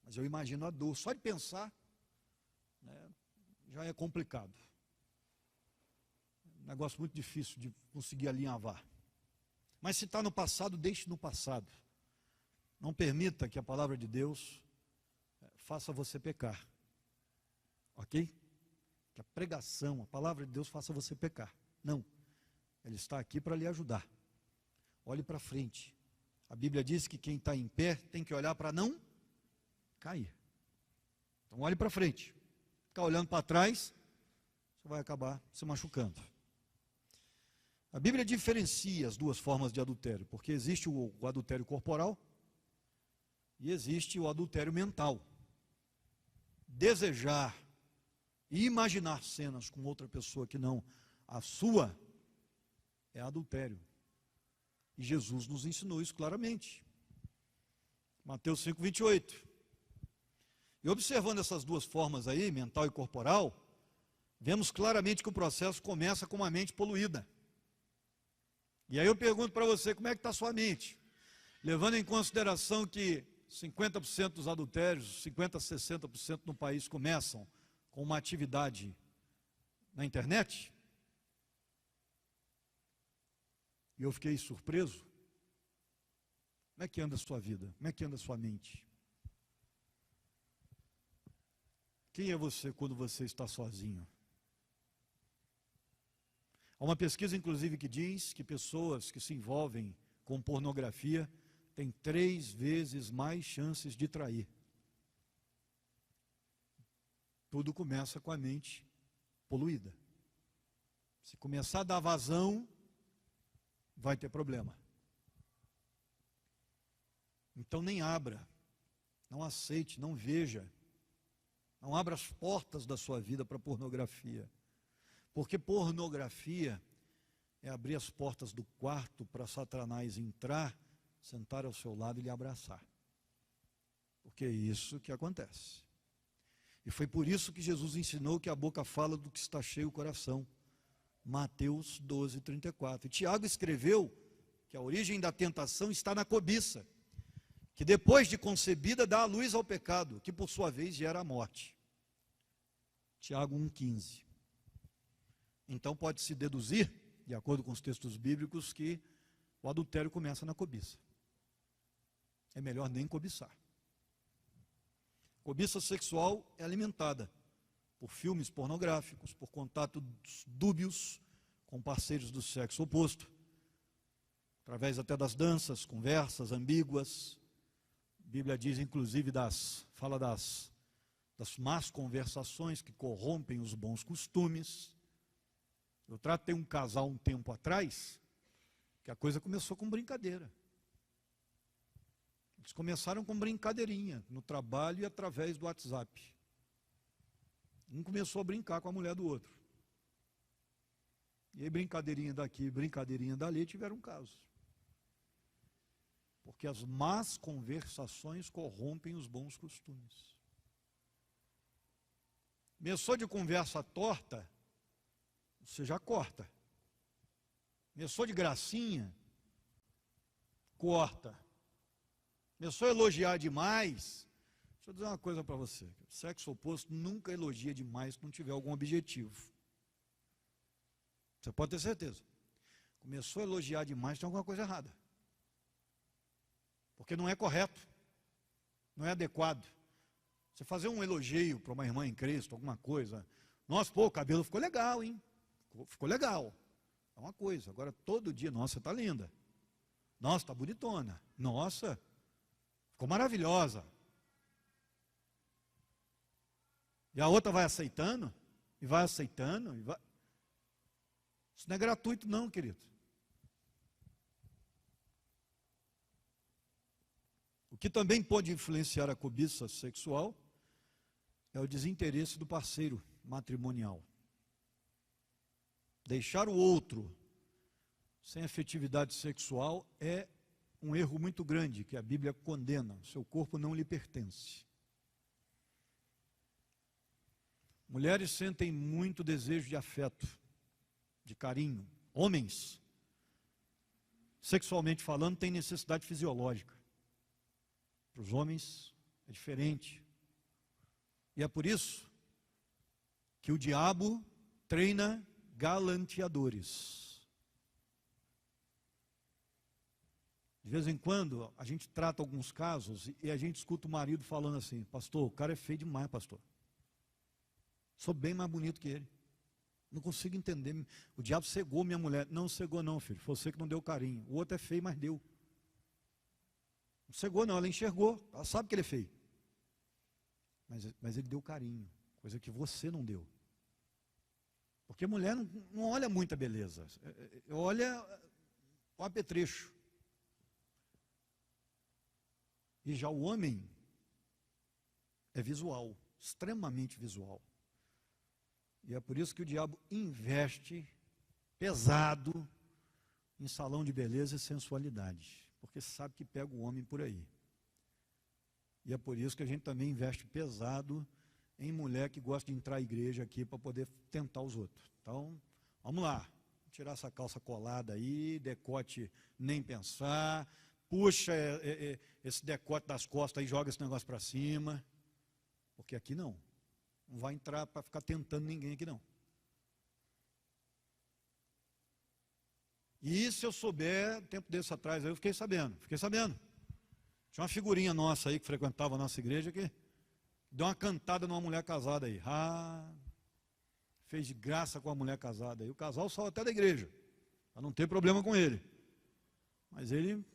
mas eu imagino a dor. Só de pensar, né, já é complicado. Um negócio muito difícil de conseguir alinhavar. Mas se está no passado, deixe no passado. Não permita que a palavra de Deus faça você pecar. Ok? Que a pregação, a palavra de Deus faça você pecar. Não. Ele está aqui para lhe ajudar. Olhe para frente. A Bíblia diz que quem está em pé tem que olhar para não cair. Então olhe para frente. Ficar olhando para trás, você vai acabar se machucando. A Bíblia diferencia as duas formas de adultério, porque existe o adultério corporal e existe o adultério mental. Desejar e imaginar cenas com outra pessoa que não a sua é adultério. E Jesus nos ensinou isso claramente. Mateus 5:28. E observando essas duas formas aí, mental e corporal, vemos claramente que o processo começa com uma mente poluída. E aí eu pergunto para você, como é que está a sua mente? Levando em consideração que 50% dos adultérios, 50% a 60% no país começam com uma atividade na internet. E eu fiquei surpreso. Como é que anda a sua vida? Como é que anda a sua mente? Quem é você quando você está sozinho? Há uma pesquisa, inclusive, que diz que pessoas que se envolvem com pornografia têm 3 vezes mais chances de trair. Tudo começa com a mente poluída. Se começar a dar vazão, vai ter problema. Então nem abra, não aceite, não veja, não abra as portas da sua vida para pornografia. Porque pornografia é abrir as portas do quarto para Satanás entrar, sentar ao seu lado e lhe abraçar. Porque é isso que acontece. E foi por isso que Jesus ensinou que a boca fala do que está cheio o coração. Mateus 12:34. E Tiago escreveu que a origem da tentação está na cobiça, que depois de concebida dá a luz ao pecado, que por sua vez gera a morte. Tiago 1:15. Então pode-se deduzir, de acordo com os textos bíblicos, que o adultério começa na cobiça. É melhor nem cobiçar. Cobiça sexual é alimentada por filmes pornográficos, por contatos dúbios com parceiros do sexo oposto, através até das danças, conversas ambíguas. A Bíblia diz, inclusive, fala das más conversações que corrompem os bons costumes. Eu tratei um casal um tempo atrás, que a coisa começou com brincadeira. Eles começaram com brincadeirinha, no trabalho e através do WhatsApp. Um começou a brincar com a mulher do outro. E aí brincadeirinha daqui, brincadeirinha dali, tiveram um caso. Porque as más conversações corrompem os bons costumes. Começou de conversa torta, você já corta. Começou de gracinha, corta. Começou a elogiar demais. Deixa eu dizer uma coisa para você. O sexo oposto nunca elogia demais se não tiver algum objetivo. Você pode ter certeza. Começou a elogiar demais, tem alguma coisa errada. Porque não é correto. Não é adequado. Você fazer um elogio para uma irmã em Cristo, alguma coisa. Nossa, pô, o cabelo ficou legal, hein? Ficou legal. É uma coisa. Agora, todo dia, nossa, você está linda. Nossa, está bonitona. Nossa, ficou maravilhosa. E a outra vai aceitando, e vai aceitando, e vai. Isso não é gratuito não, querido. O O que também pode influenciar a cobiça sexual é o desinteresse do parceiro matrimonial. Deixar o outro sem afetividade sexual é um erro muito grande, que a Bíblia condena. Seu corpo não lhe pertence. Mulheres sentem muito desejo de afeto, de carinho. Homens, sexualmente falando, têm necessidade fisiológica. Para os homens é diferente. E é por isso que o diabo treina galanteadores. De vez em quando, a gente trata alguns casos e a gente escuta o marido falando assim: pastor, o cara é feio demais, pastor. Sou bem mais bonito que ele. Não consigo entender. O diabo cegou minha mulher. Não cegou não, filho. Foi você que não deu carinho. O outro é feio, mas deu. Não cegou não, ela enxergou. Ela sabe que ele é feio. Mas ele deu carinho. Coisa que você não deu. Porque mulher não olha muita beleza. Olha o apetrecho. E já o homem é visual. Extremamente visual. E é por isso que o diabo investe pesado em salão de beleza e sensualidade. Porque sabe que pega o homem por aí. E é por isso que a gente também investe pesado em mulher que gosta de entrar à igreja aqui para poder tentar os outros. Então, vamos lá. Tirar essa calça colada aí, decote nem pensar. Puxa esse decote das costas e joga esse negócio para cima. Porque aqui não. Não vai entrar para ficar tentando ninguém aqui não. E se eu souber, tempo desse atrás, aí eu fiquei sabendo. Tinha uma figurinha nossa aí que frequentava a nossa igreja que deu uma cantada numa mulher casada aí. Fez de graça com a mulher casada aí. O casal saiu até da igreja, para não ter problema com ele. Mas ele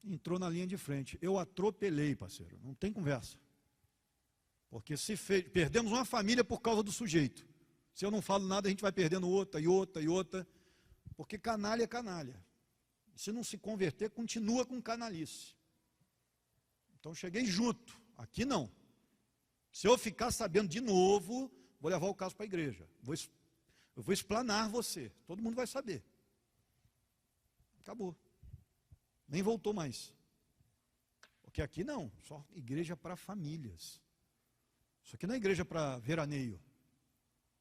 entrou na linha de frente. Eu atropelei, parceiro. Não tem conversa. Porque perdemos uma família por causa do sujeito. Se eu não falo nada, a gente vai perdendo outra e outra e outra. Porque canalha é canalha. Se não se converter, continua com canalice. Então cheguei junto. Aqui não. Se eu ficar sabendo de novo, vou levar o caso para a igreja. Eu vou explanar você. Todo mundo vai saber. Acabou. Nem voltou mais. Porque aqui não. Só igreja para famílias. Isso aqui não é igreja para veraneio.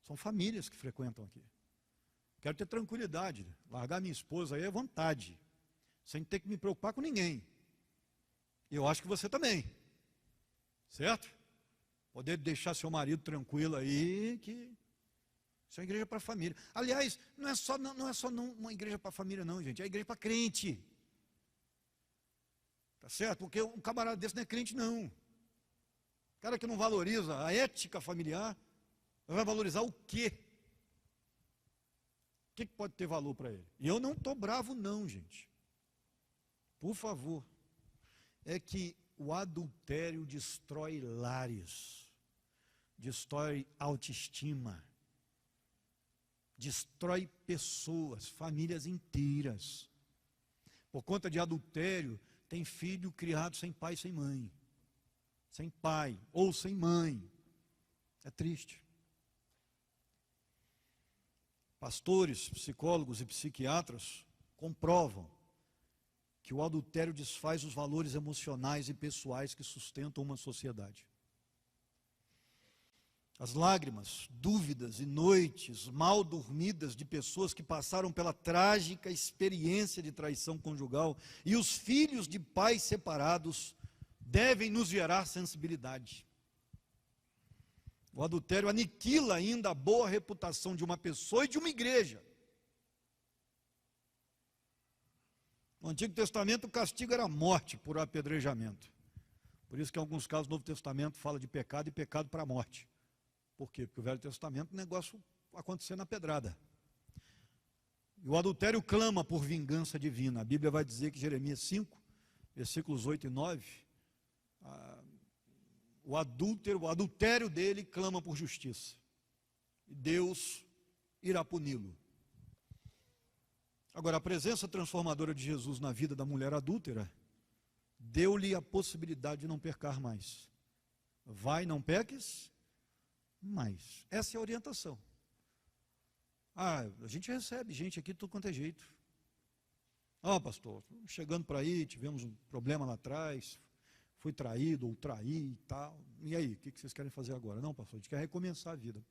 São famílias que frequentam aqui. Quero ter tranquilidade. Largar minha esposa aí à vontade. Sem ter que me preocupar com ninguém. Eu acho que você também. Certo? Poder deixar seu marido tranquilo aí, que isso é uma igreja para família. Aliás, não é só uma igreja para família não, gente. É igreja para crente. Tá certo? Porque um camarada desse não é crente não. Cara que não valoriza a ética familiar, vai valorizar o quê? O que pode ter valor para ele? E eu não estou bravo não, gente. Por favor. É que o adultério destrói lares, destrói autoestima, destrói pessoas, famílias inteiras. Por conta de adultério, tem filho criado sem pai e sem mãe. Sem pai ou sem mãe. É triste. Pastores, psicólogos e psiquiatras comprovam que o adultério desfaz os valores emocionais e pessoais que sustentam uma sociedade. As lágrimas, dúvidas e noites mal dormidas de pessoas que passaram pela trágica experiência de traição conjugal e os filhos de pais separados devem nos gerar sensibilidade. O adultério aniquila ainda a boa reputação de uma pessoa e de uma igreja. No Antigo Testamento o castigo era a morte por apedrejamento. Por isso que em alguns casos o Novo Testamento fala de pecado e pecado para a morte. Por quê? Porque o Velho Testamento o negócio acontecia na pedrada. E o adultério clama por vingança divina. A Bíblia vai dizer que Jeremias 5, versículos 8 e 9, o adultério dele clama por justiça. E Deus irá puni-lo. Agora, a presença transformadora de Jesus na vida da mulher adúltera deu-lhe a possibilidade de não pecar mais. Vai, não peques mais. Essa é a orientação. A gente recebe gente aqui de tudo quanto é jeito. Pastor, chegando para aí, tivemos um problema lá atrás, fui traído ou traí e tal. E aí, o que vocês querem fazer agora? Não, pastor, a gente quer recomeçar a vida.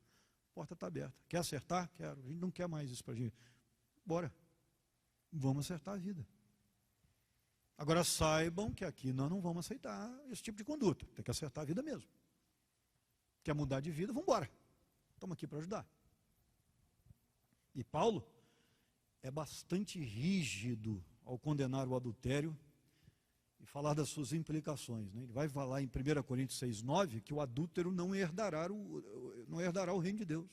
A porta está aberta. Quer acertar? Quero. A gente não quer mais isso para a gente. Bora. Vamos acertar a vida. Agora saibam que aqui nós não vamos aceitar esse tipo de conduta. Tem que acertar a vida mesmo. Quer mudar de vida? Vamos embora. Estamos aqui para ajudar. E Paulo é bastante rígido ao condenar o adultério e falar das suas implicações. Ele vai falar em 1 Coríntios 6,9 que o adúltero não herdará o reino de Deus.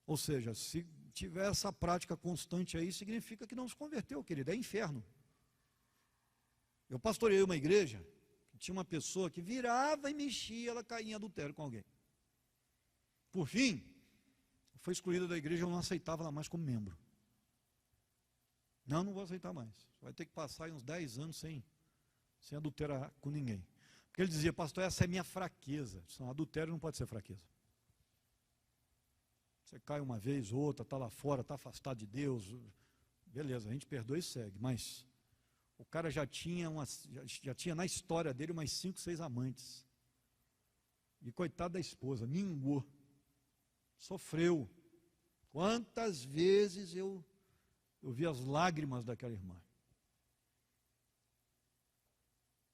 Ou seja, se tiver essa prática constante aí, significa que não se converteu, querido, é inferno. Eu pastoreei uma igreja que tinha uma pessoa que virava e mexia, ela caía em adultério com alguém. Por fim, foi excluída da igreja, eu não aceitava ela mais como membro. Não vou aceitar mais. Vai ter que passar aí uns 10 anos sem adulterar com ninguém. Porque ele dizia, pastor, essa é minha fraqueza. Não, adultério não pode ser fraqueza. Você cai uma vez, outra, está lá fora, está afastado de Deus. Beleza, a gente perdoa e segue. Mas o cara já tinha na história dele umas 5, 6 amantes. E coitado da esposa, minguou. Sofreu. Quantas vezes eu vi as lágrimas daquela irmã.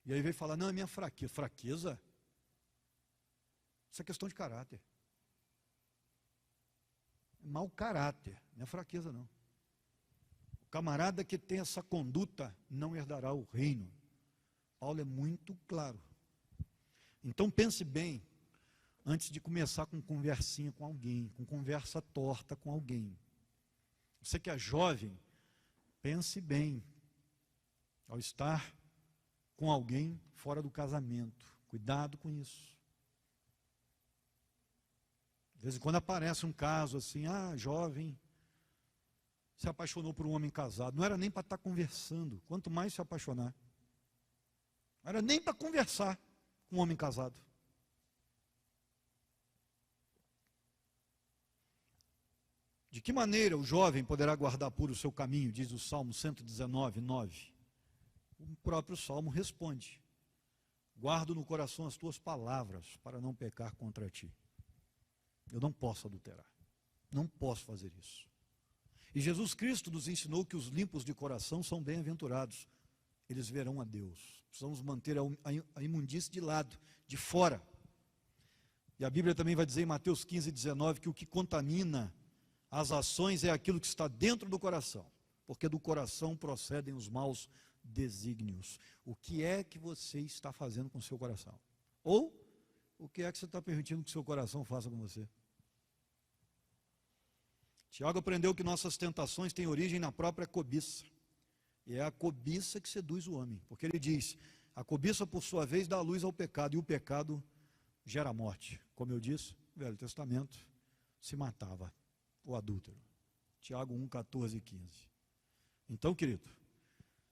E aí veio falar, não, é minha fraqueza. Fraqueza? Isso é questão de caráter. É mau caráter, não é fraqueza não. O camarada que tem essa conduta não herdará o reino. Paulo é muito claro. Então pense bem, antes de começar com conversinha com alguém, com conversa torta com alguém. Você que é jovem, pense bem ao estar com alguém fora do casamento. Cuidado com isso. De vez em quando aparece um caso assim, jovem, se apaixonou por um homem casado. Não era nem para estar conversando, quanto mais se apaixonar. Não era nem para conversar com um homem casado. De que maneira o jovem poderá guardar puro o seu caminho, diz o Salmo 119, 9. O próprio Salmo responde, guardo no coração as tuas palavras para não pecar contra ti. Eu não posso adulterar, não posso fazer isso. E Jesus Cristo nos ensinou que os limpos de coração são bem-aventurados, eles verão a Deus. Precisamos manter a imundície de lado, de fora. E a Bíblia também vai dizer em Mateus 15, 19, que o que contamina as ações é aquilo que está dentro do coração, porque do coração procedem os maus desígnios. O que é que você está fazendo com o seu coração? Ou o que é que você está permitindo que o seu coração faça com você? Tiago aprendeu que nossas tentações têm origem na própria cobiça. E é a cobiça que seduz o homem. Porque ele diz, a cobiça por sua vez dá luz ao pecado, e o pecado gera morte. Como eu disse, no Velho Testamento se matava o adúltero. Tiago 1, 14 e 15. Então, querido,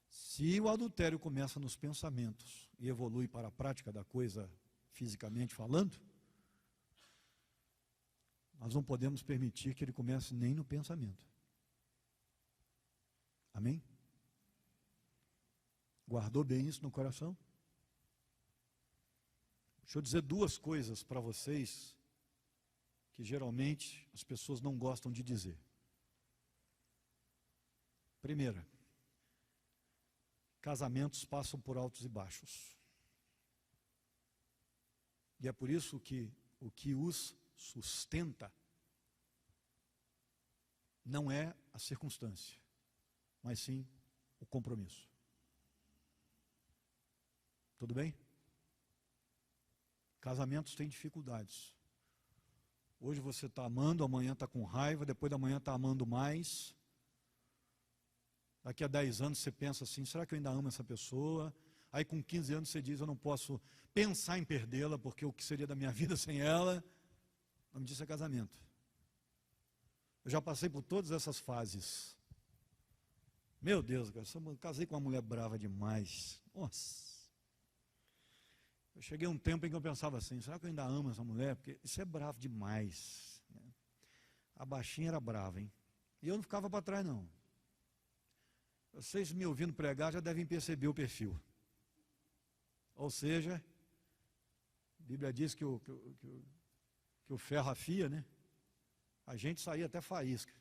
se o adultério começa nos pensamentos e evolui para a prática da coisa fisicamente falando, nós não podemos permitir que ele comece nem no pensamento. Amém? Guardou bem isso no coração? Deixa eu dizer duas coisas para vocês que geralmente as pessoas não gostam de dizer. Primeira, casamentos passam por altos e baixos. E é por isso que o que os sustenta não é a circunstância, mas sim o compromisso. Tudo bem? Casamentos têm dificuldades. Hoje você está amando, amanhã está com raiva, depois da manhã está amando mais. Daqui a 10 anos você pensa assim, será que eu ainda amo essa pessoa? Aí com 15 anos você diz, eu não posso pensar em perdê-la, porque o que seria da minha vida sem ela? O nome disso é casamento. Eu já passei por todas essas fases. Meu Deus, cara, casei com uma mulher brava demais. Nossa. Eu cheguei a um tempo em que eu pensava assim, será que eu ainda amo essa mulher? Porque isso é bravo demais. A baixinha era brava, hein? E eu não ficava para trás, não. Vocês me ouvindo pregar já devem perceber o perfil. Ou seja, a Bíblia diz que o ferro afia, né? A gente saía até faísca.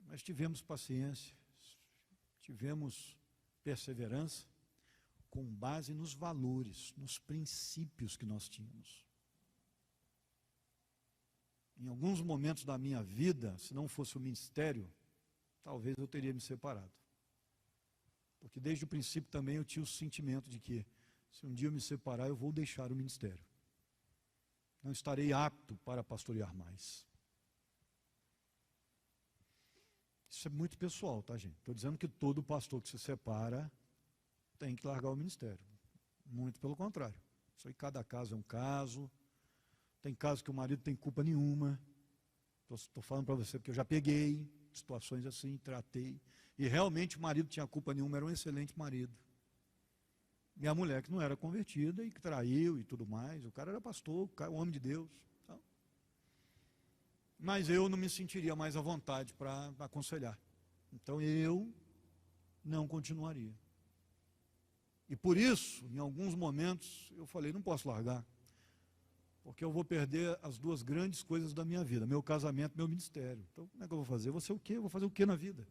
Mas tivemos paciência, tivemos perseverança, com base nos valores, nos princípios que nós tínhamos. Em alguns momentos da minha vida, se não fosse o ministério, talvez eu teria me separado. Porque desde o princípio também eu tinha o sentimento de que, se um dia eu me separar, eu vou deixar o ministério. Não estarei apto para pastorear mais. Isso é muito pessoal, tá, gente? Estou dizendo que todo pastor que se separa tem que largar o ministério. Muito pelo contrário. Isso aí, cada caso é um caso. Tem casos que o marido tem culpa nenhuma. Estou falando para você porque eu já peguei situações assim, tratei. E realmente o marido tinha culpa nenhuma, era um excelente marido. E a mulher que não era convertida e que traiu e tudo mais. O cara era pastor, o homem de Deus. Então, mas eu não me sentiria mais à vontade para aconselhar. Então eu não continuaria. E por isso, em alguns momentos, eu falei, não posso largar. Porque eu vou perder as duas grandes coisas da minha vida, meu casamento e meu ministério. Então, como é que eu vou fazer? Eu vou ser o quê? Eu vou fazer o quê na vida?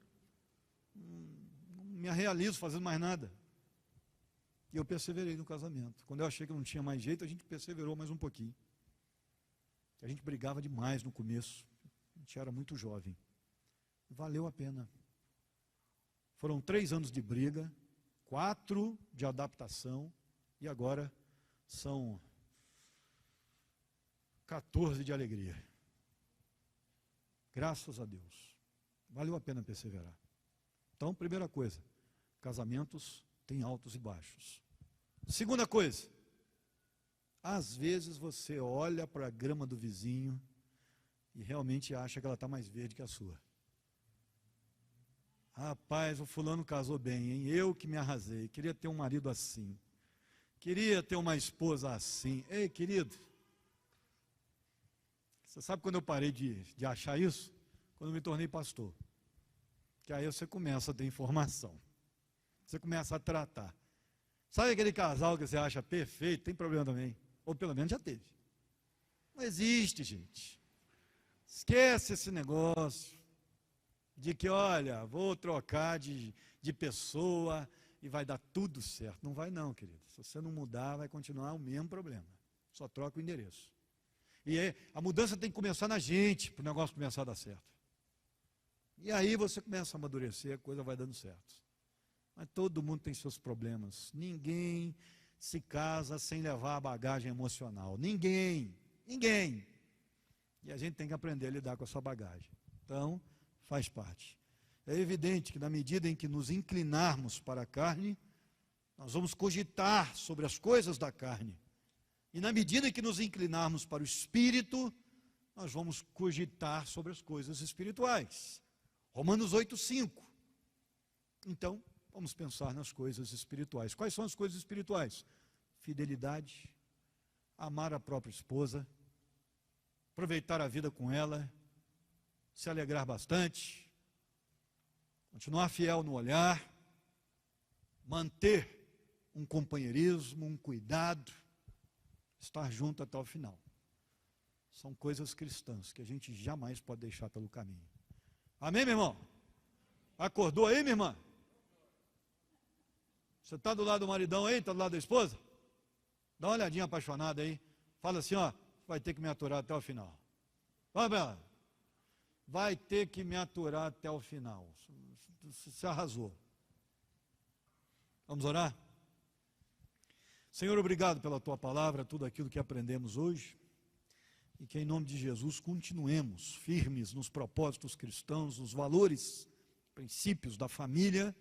Não me realizo fazendo mais nada. E eu perseverei no casamento. Quando eu achei que não tinha mais jeito, a gente perseverou mais um pouquinho. A gente brigava demais no começo. A gente era muito jovem. Valeu a pena. Foram 3 anos de briga, 4 de adaptação, e agora são 14 de alegria. Graças a Deus. Valeu a pena perseverar. Então, primeira coisa, casamentos têm altos e baixos. Segunda coisa, às vezes você olha para a grama do vizinho e realmente acha que ela está mais verde que a sua. Rapaz, o fulano casou bem, hein? Eu que me arrasei, queria ter um marido assim. Queria ter uma esposa assim. Ei, querido, você sabe quando eu parei de achar isso? Quando eu me tornei pastor. Que aí você começa a ter informação. Você começa a tratar. Sabe aquele casal que você acha perfeito? Tem problema também. Ou pelo menos já teve. Não existe, gente. Esquece esse negócio de que, olha, vou trocar de pessoa e vai dar tudo certo. Não vai não, querido. Se você não mudar, vai continuar o mesmo problema. Só troca o endereço. E a mudança tem que começar na gente, para o negócio começar a dar certo. E aí você começa a amadurecer, a coisa vai dando certo. Mas todo mundo tem seus problemas. Ninguém se casa sem levar a bagagem emocional. Ninguém. E a gente tem que aprender a lidar com a sua bagagem. Então, faz parte. É evidente que na medida em que nos inclinarmos para a carne, nós vamos cogitar sobre as coisas da carne. E na medida em que nos inclinarmos para o Espírito, nós vamos cogitar sobre as coisas espirituais. Romanos 8:5. Então, vamos pensar nas coisas espirituais. Quais são as coisas espirituais? Fidelidade, amar a própria esposa, aproveitar a vida com ela, se alegrar bastante, continuar fiel no olhar, manter um companheirismo, um cuidado, estar junto até o final. São coisas cristãs que a gente jamais pode deixar pelo caminho. Amém, meu irmão? Acordou aí, minha irmã? Você está do lado do maridão aí? Está do lado da esposa? Dá uma olhadinha apaixonada aí. Fala assim, ó, vai ter que me aturar até o final. Vamos, Bela. Vai ter que me aturar até o final. Você arrasou. Vamos orar? Senhor, obrigado pela tua palavra, tudo aquilo que aprendemos hoje. E que em nome de Jesus continuemos firmes nos propósitos cristãos, nos valores, princípios da família.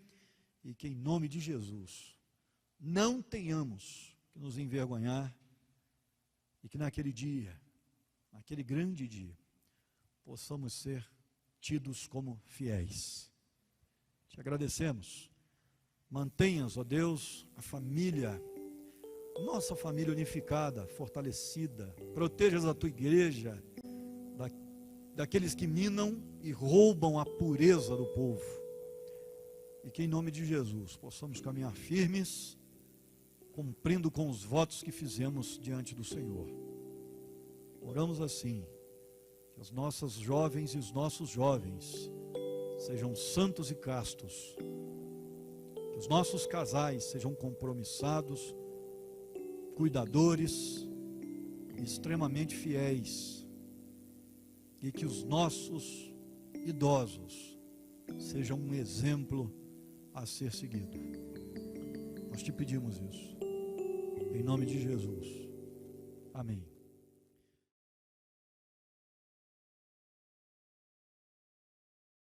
E que em nome de Jesus não tenhamos que nos envergonhar. E que naquele dia, naquele grande dia, possamos ser tidos como fiéis. Te agradecemos. Mantenhas, ó Deus, a família, nossa família unificada, fortalecida. Protejas a tua igreja daqueles que minam e roubam a pureza do povo. E que em nome de Jesus possamos caminhar firmes, cumprindo com os votos que fizemos diante do Senhor. Oramos assim, que as nossas jovens e os nossos jovens sejam santos e castos, que os nossos casais sejam compromissados, cuidadores e extremamente fiéis, e que os nossos idosos sejam um exemplo a ser seguido. Nós te pedimos isso, em nome de Jesus. Amém.